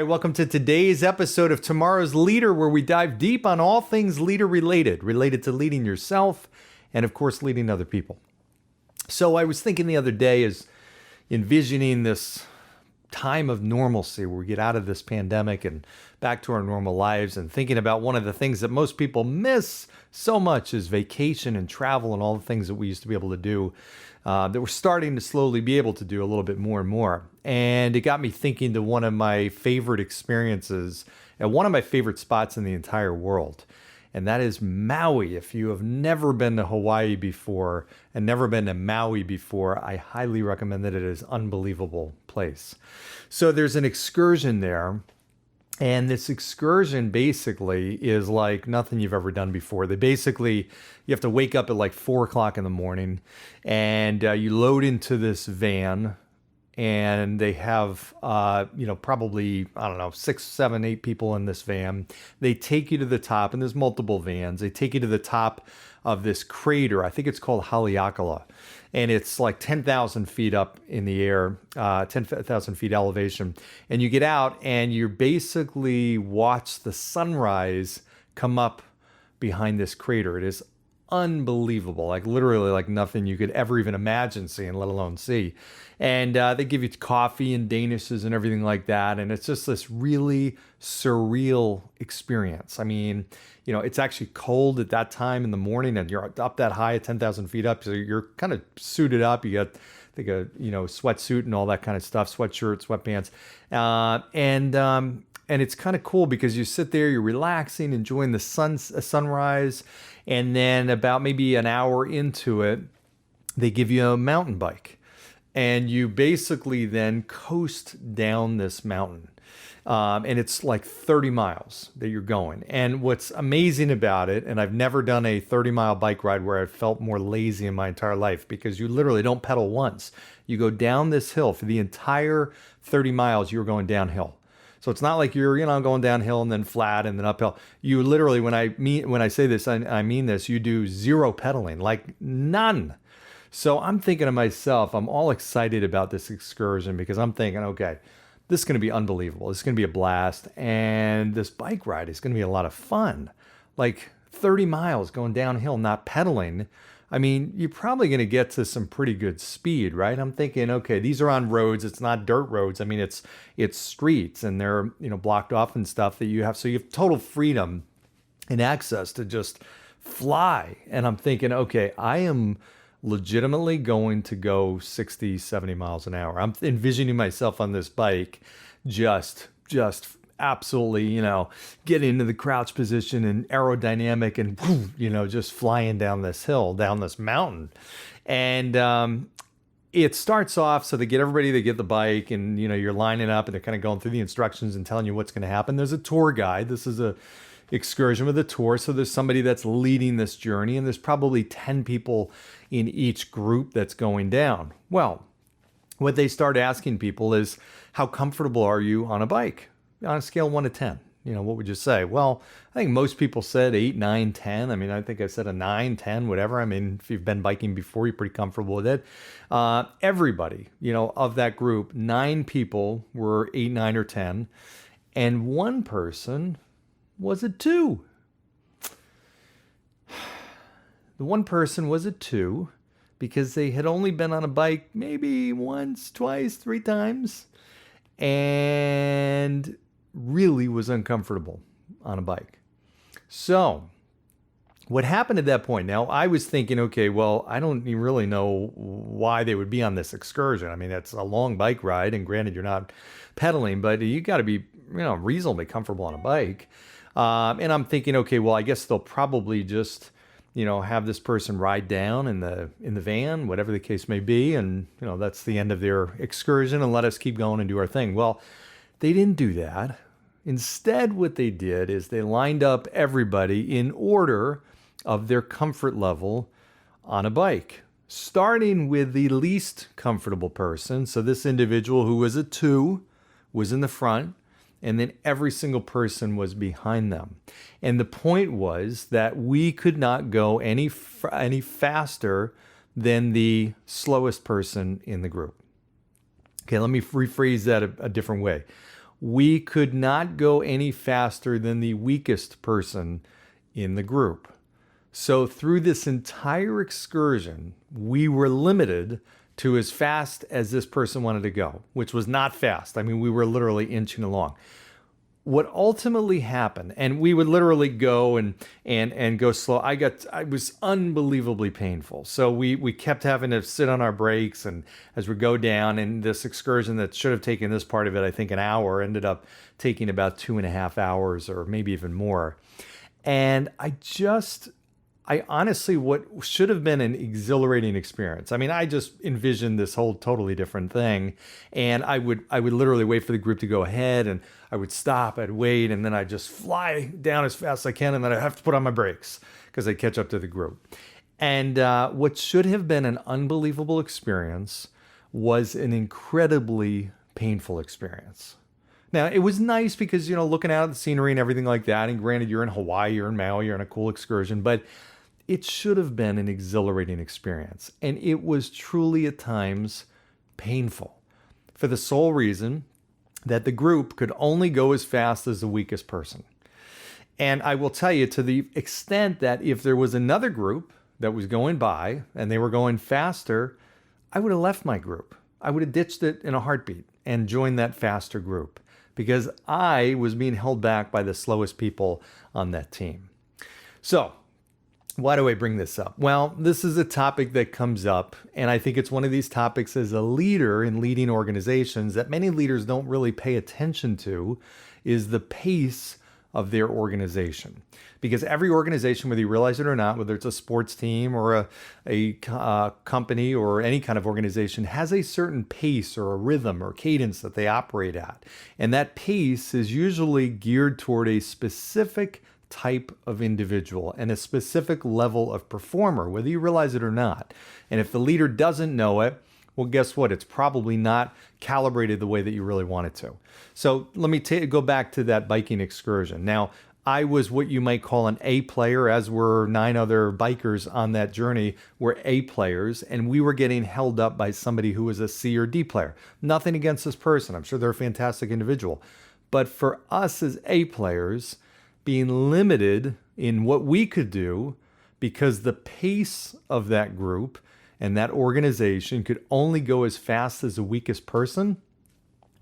welcome to today's episode of Tomorrow's Leader, where we dive deep on all things leader related to leading yourself and, of course, leading other people. So I was thinking the other day, is envisioning this time of normalcy where we get out of this pandemic and back to our normal lives, and thinking about one of the things that most people miss so much is vacation and travel and all the things that we used to be able to do that we're starting to slowly be able to do a little bit more and more. And it got me thinking to one of my favorite experiences at one of my favorite spots in the entire world. And that is Maui. If you have never been to Hawaii before and never been to Maui before, I highly recommend that. It is an unbelievable place. So there's an excursion there. And this excursion basically is like nothing you've ever done before. You have to wake up at like 4 o'clock in the morning, and you load into this van, and they have, probably, 6, 7, 8 people in this van. They take you to the top, and there's multiple vans. They take you to the top of this crater. I think it's called Haleakala. And it's like 10,000 feet up in the air, 10,000 feet elevation. And you get out and you basically watch the sunrise come up behind this crater. It is unbelievable, like literally like nothing you could ever even imagine seeing, let alone see. And they give you coffee and danishes and everything like that. And it's just this really surreal experience. I mean, it's actually cold at that time in the morning, and you're up that high at 10,000 feet up. So you're kind of suited up. You got, I think, a sweatsuit and all that kind of stuff, sweatshirt, sweatpants. And it's kind of cool because you sit there, you're relaxing, enjoying the sunrise. And then about maybe an hour into it, they give you a mountain bike. And you basically then coast down this mountain. And it's like 30 miles that you're going. And what's amazing about it, and I've never done a 30-mile bike ride where I felt more lazy in my entire life, because you literally don't pedal once. You go down this hill for the entire 30 miles, you're going downhill. So it's not like you're, going downhill and then flat and then uphill. You literally, when I say this, I mean this, you do zero pedaling, like none. So I'm thinking to myself, I'm all excited about this excursion because I'm thinking, okay, this is going to be unbelievable. This is going to be a blast. And this bike ride is going to be a lot of fun. Like 30 miles going downhill, not pedaling. I mean, you're probably going to get to some pretty good speed, right? I'm thinking, okay, these are on roads. It's not dirt roads. I mean, it's streets, and they're, blocked off and stuff that you have. So you have total freedom and access to just fly. And I'm thinking, okay, I am legitimately going to go 60, 70 miles an hour. I'm envisioning myself on this bike, just absolutely, get into the crouch position and aerodynamic and, just flying down this hill, down this mountain. And it starts off, so they get the bike, and, you're lining up, and they're kind of going through the instructions and telling you what's going to happen. There's a tour guide. This is a excursion with a tour. So there's somebody that's leading this journey, and there's probably 10 people in each group that's going down. Well, what they start asking people is, how comfortable are you on a bike? On a scale of 1 to 10, what would you say? Well, I think most people said 8, 9, 10. I mean, I think I said a 9, 10, whatever. I mean, if you've been biking before, you're pretty comfortable with it. Everybody, of that group, 9 people were 8, 9, or 10. And one person was a 2. The one person was a 2 because they had only been on a bike maybe once, twice, 3 times, and really was uncomfortable on a bike. So what happened at that point? Now, I was thinking, okay, well, I don't really know why they would be on this excursion. I mean, it's a long bike ride, and granted, you're not pedaling, but you got to be, reasonably comfortable on a bike. And I'm thinking, okay, well, I guess they'll probably just, have this person ride down in the van, whatever the case may be. And, that's the end of their excursion, and let us keep going and do our thing. Well, they didn't do that. Instead, what they did is they lined up everybody in order of their comfort level on a bike, starting with the least comfortable person. So this individual, who was a 2, was in the front, and then every single person was behind them. And the point was that we could not go any faster than the slowest person in the group. Okay, let me rephrase that a different way. we could not go any faster than the weakest person in the group. So through this entire excursion, we were limited to as fast as this person wanted to go, which was not fast. I mean, we were literally inching along. What ultimately happened, and we would literally go and go slow. I was unbelievably painful. So we kept having to sit on our brakes, and as we go down, and this excursion that should have taken this part of it, I think an hour, ended up taking about 2.5 hours or maybe even more. And I honestly, what should have been an exhilarating experience. I mean, I just envisioned this whole totally different thing. And I would literally wait for the group to go ahead, and I would stop, I'd wait, and then I'd just fly down as fast as I can. And then I'd have to put on my brakes because I'd catch up to the group. And what should have been an unbelievable experience was an incredibly painful experience. Now, it was nice because, looking out at the scenery and everything like that, and granted, you're in Hawaii, you're in Maui, you're on a cool excursion, but it should have been an exhilarating experience. And it was truly at times painful for the sole reason that the group could only go as fast as the weakest person. And I will tell you, to the extent that if there was another group that was going by and they were going faster, I would have left my group. I would have ditched it in a heartbeat and joined that faster group because I was being held back by the slowest people on that team. So, why do I bring this up? Well, this is a topic that comes up, and I think it's one of these topics as a leader in leading organizations that many leaders don't really pay attention to, is the pace of their organization. Because every organization, whether you realize it or not, whether it's a sports team or a company or any kind of organization, has a certain pace or a rhythm or cadence that they operate at. And that pace is usually geared toward a specific type of individual and a specific level of performer, whether you realize it or not. And if the leader doesn't know it, well, guess what? It's probably not calibrated the way that you really want it to. So let me go back to that biking excursion. Now, I was what you might call an A player, as were 9 other bikers on that journey were A players, and we were getting held up by somebody who was a C or D player. Nothing against this person. I'm sure they're a fantastic individual. But for us as A players, being limited in what we could do because the pace of that group and that organization could only go as fast as the weakest person,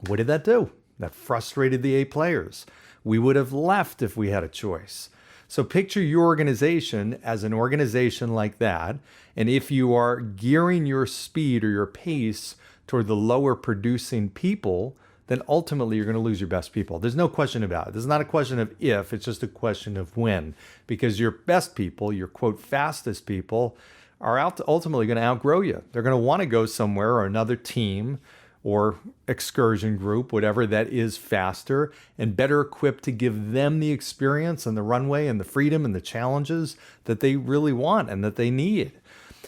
what did that do? That frustrated the A players. We would have left if we had a choice. So picture your organization as an organization like that, and if you are gearing your speed or your pace toward the lower producing people, then ultimately you're going to lose your best people. There's no question about it. This is not a question of if, it's just a question of when. Because your best people, your quote fastest people, are ultimately going to outgrow you. They're going to want to go somewhere or another team or excursion group, whatever that is faster and better equipped to give them the experience and the runway and the freedom and the challenges that they really want and that they need.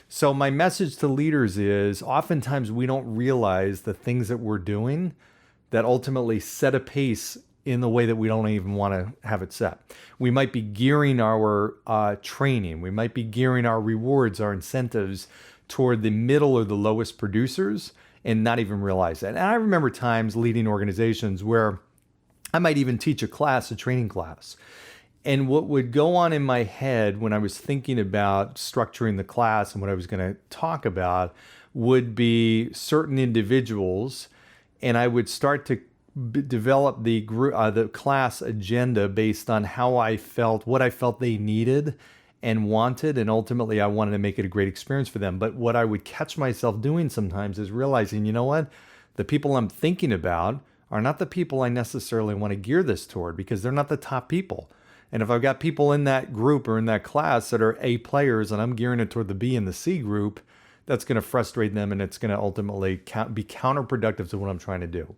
So my message to leaders is oftentimes we don't realize the things that we're doing that ultimately set a pace in the way that we don't even want to have it set. We might be gearing our training. We might be gearing our rewards, our incentives toward the middle or the lowest producers and not even realize that. And I remember times leading organizations where I might even teach a training class. And what would go on in my head when I was thinking about structuring the class and what I was going to talk about would be certain individuals, and I would start to develop the class agenda based on how I felt, what I felt they needed and wanted, and ultimately I wanted to make it a great experience for them. But what I would catch myself doing sometimes is realizing, you know what? The people I'm thinking about are not the people I necessarily want to gear this toward because they're not the top people. And if I've got people in that group or in that class that are A players and I'm gearing it toward the B and the C group, that's going to frustrate them and it's going to ultimately be counterproductive to what I'm trying to do.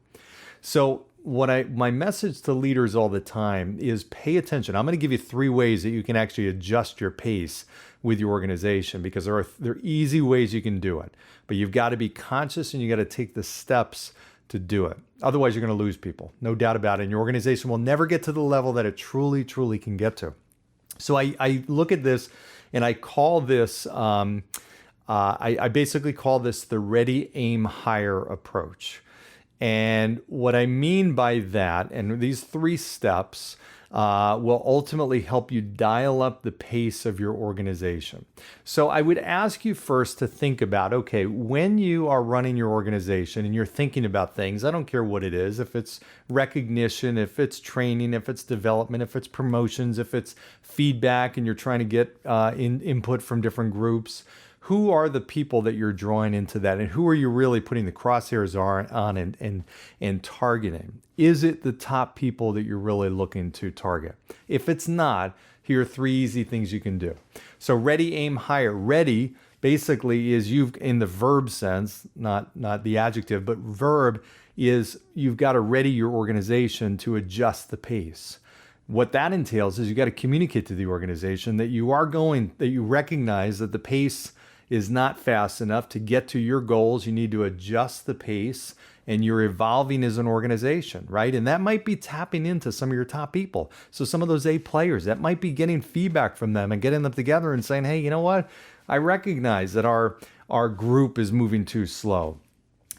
So my message to leaders all the time is pay attention. I'm going to give you 3 ways that you can actually adjust your pace with your organization because there are easy ways you can do it. But you've got to be conscious and you got to take the steps to do it. Otherwise, you're going to lose people. No doubt about it. And your organization will never get to the level that it truly, truly can get to. So I look at this and I call this, I basically call this the ready, aim, hire approach. And what I mean by that, and these 3 steps, will ultimately help you dial up the pace of your organization. So I would ask you first to think about, okay, when you are running your organization and you're thinking about things, I don't care what it is, if it's recognition, if it's training, if it's development, if it's promotions, if it's feedback and you're trying to get input from different groups, who are the people that you're drawing into that, and who are you really putting the crosshairs on and targeting? Is it the top people that you're really looking to target? If it's not, here are 3 easy things you can do. So ready, aim, hire. Ready basically is in the verb sense, not the adjective, but verb is you've got to ready your organization to adjust the pace. What that entails is you got to communicate to the organization that you recognize that the pace is not fast enough to get to your goals. You need to adjust the pace, and you're evolving as an organization, right? And that might be tapping into some of your top people. So some of those A players, that might be getting feedback from them and getting them together and saying, hey, you know what? I recognize that our group is moving too slow.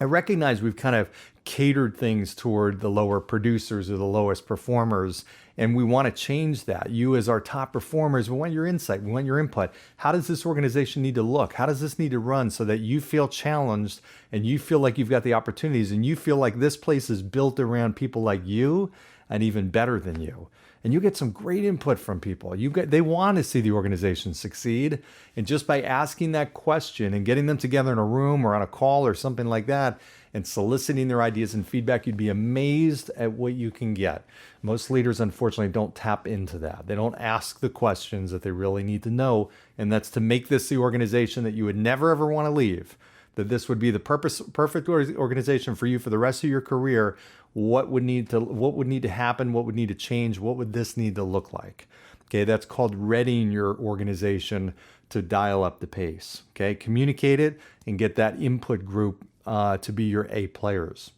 I recognize we've kind of catered things toward the lower producers or the lowest performers, and we want to change that. You as our top performers, we want your insight, we want your input. How does this organization need to look? How does this need to run so that you feel challenged and you feel like you've got the opportunities and you feel like this place is built around people like you and even better than you? And you get some great input from people. They want to see the organization succeed. And just by asking that question and getting them together in a room or on a call or something like that and soliciting their ideas and feedback, you'd be amazed at what you can get. Most leaders, unfortunately, don't tap into that. They don't ask the questions that they really need to know. And that's to make this the organization that you would never, ever want to leave. That this would be the perfect organization for you for the rest of your career. What would need to happen? What would need to change? What would this need to look like? Okay, that's called readying your organization to dial up the pace. Okay, communicate it and get that input group to be your A players.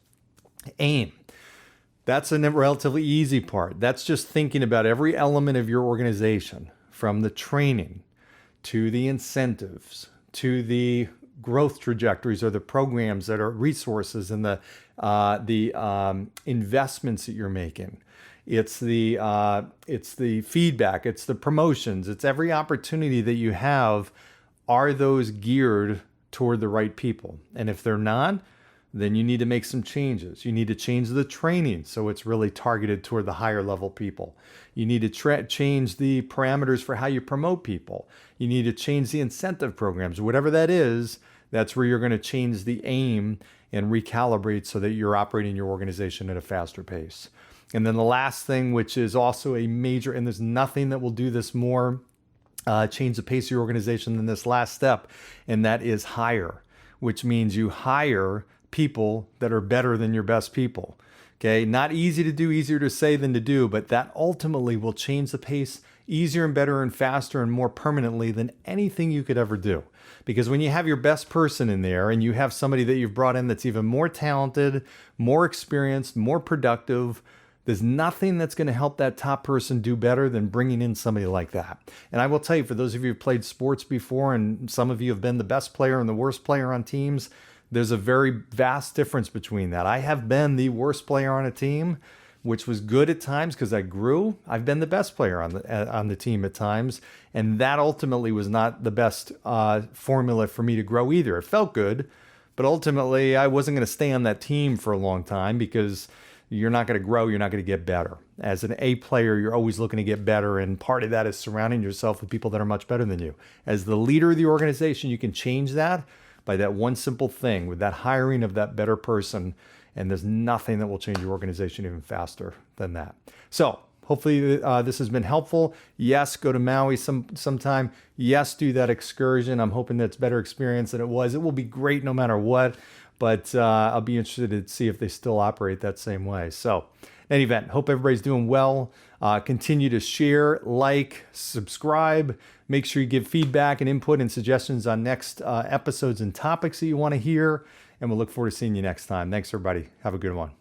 Aim. That's a relatively easy part. That's just thinking about every element of your organization, from the training to the incentives to the growth trajectories or the programs that are resources and the investments that you're making. It's the feedback, it's the promotions, it's every opportunity that you have. Are those geared toward the right people? And if they're not, then you need to make some changes. You need to change the training so it's really targeted toward the higher level people. You need to change the parameters for how you promote people. You need to change the incentive programs. Whatever that is, that's where you're going to change the aim and recalibrate so that you're operating your organization at a faster pace. And then the last thing, which is also a major, and there's nothing that will do this more, change the pace of your organization than this last step, and that is hire, which means you hire people that are better than your best people. Okay, not easy to do, easier to say than to do, but that ultimately will change the pace easier and better and faster and more permanently than anything you could ever do. Because when you have your best person in there and you have somebody that you've brought in that's even more talented, more experienced, more productive, there's nothing that's going to help that top person do better than bringing in somebody like that. And I will tell you, for those of you who've played sports before, and some of you have been the best player and the worst player on teams, there's a very vast difference between that. I have been the worst player on a team, which was good at times because I grew. I've been the best player on the team at times, and that ultimately was not the best formula for me to grow either. It felt good, but ultimately I wasn't going to stay on that team for a long time because you're not going to grow, you're not going to get better. As an A player, you're always looking to get better, and part of that is surrounding yourself with people that are much better than you. As the leader of the organization, you can change that by that one simple thing, with that hiring of that better person. And there's nothing that will change your organization even faster than that. So hopefully this has been helpful. Yes, go to Maui sometime. Yes, do that excursion. I'm hoping that's a better experience than it was. It will be great no matter what, but I'll be interested to see if they still operate that same way. So in any event, hope everybody's doing well. Continue to share, like, subscribe. Make sure you give feedback and input and suggestions on next episodes and topics that you want to hear. And we'll look forward to seeing you next time. Thanks, everybody. Have a good one.